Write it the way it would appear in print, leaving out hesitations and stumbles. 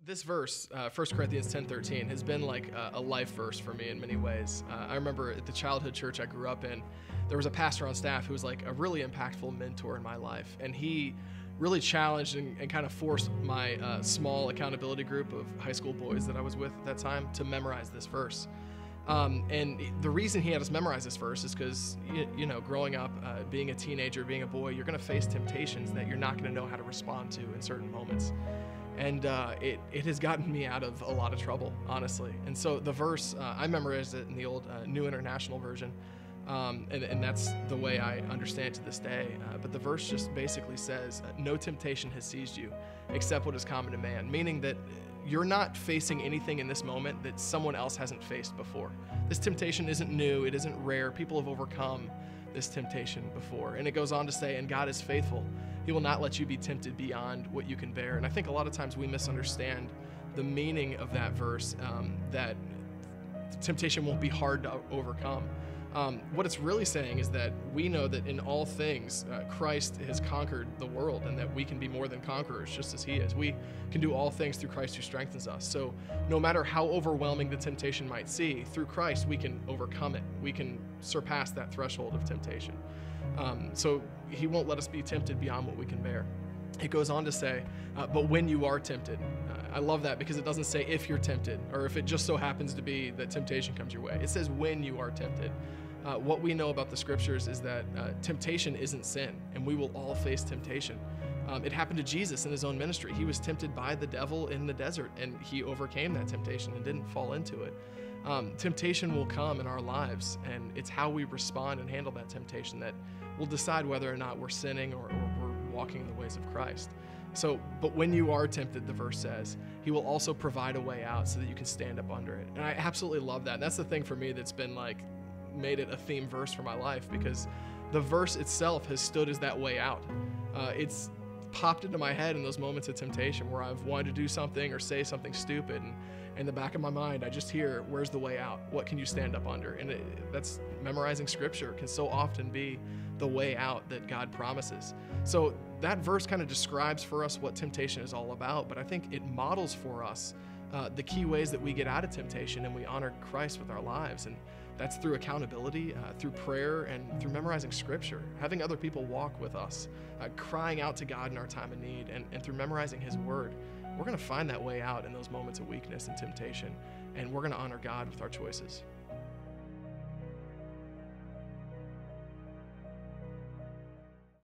This verse, 1 Corinthians 10:13, has been like a life verse for me in many ways. I remember at the childhood church I grew up in, there was a pastor on staff who was like a really impactful mentor in my life. And he really challenged and kind of forced my small accountability group of high school boys that I was with at that time to memorize this verse. And the reason he had us memorize this verse is because, growing up, being a teenager, being a boy, you're going to face temptations that you're not going to know how to respond to in certain moments. And it has gotten me out of a lot of trouble, honestly. And so the verse, I memorized it in the old New International Version, and that's the way I understand it to this day. But the verse just basically says, no temptation has seized you except what is common to man, meaning that you're not facing anything in this moment that someone else hasn't faced before. This temptation isn't new, it isn't rare. People have overcome this temptation before. And it goes on to say, and God is faithful. He will not let you be tempted beyond what you can bear. And I think a lot of times we misunderstand the meaning of that verse, that temptation won't be hard to overcome. What it's really saying is that we know that in all things, Christ has conquered the world and that we can be more than conquerors just as he is. We can do all things through Christ who strengthens us. So no matter how overwhelming the temptation might seem, through Christ we can overcome it. We can surpass that threshold of temptation. So he won't let us be tempted beyond what we can bear. It goes on to say, but when you are tempted. I love that because it doesn't say if you're tempted or if it just so happens to be that temptation comes your way. It says when you are tempted. What we know about the scriptures is that temptation isn't sin, and we will all face temptation. It happened to Jesus in his own ministry. He was tempted by the devil in the desert, and he overcame that temptation and didn't fall into it. Temptation will come in our lives, and it's how we respond and handle that temptation that will decide whether or not we're sinning or we're walking in the ways of Christ. So, but when you are tempted, the verse says, he will also provide a way out so that you can stand up under it. And I absolutely love that. And that's the thing for me that's been like, made it a theme verse for my life, because the verse itself has stood as that way out. It's popped into my head in those moments of temptation where I've wanted to do something or say something stupid, and in the back of my mind I just hear, where's the way out? What can you stand up under? And that's memorizing scripture can so often be the way out that God promises. So that verse kind of describes for us what temptation is all about, but I think it models for us the key ways that we get out of temptation and we honor Christ with our lives. And that's through accountability, through prayer, and through memorizing scripture, having other people walk with us, crying out to God in our time of need, and through memorizing his word. We're going to find that way out in those moments of weakness and temptation, and we're going to honor God with our choices.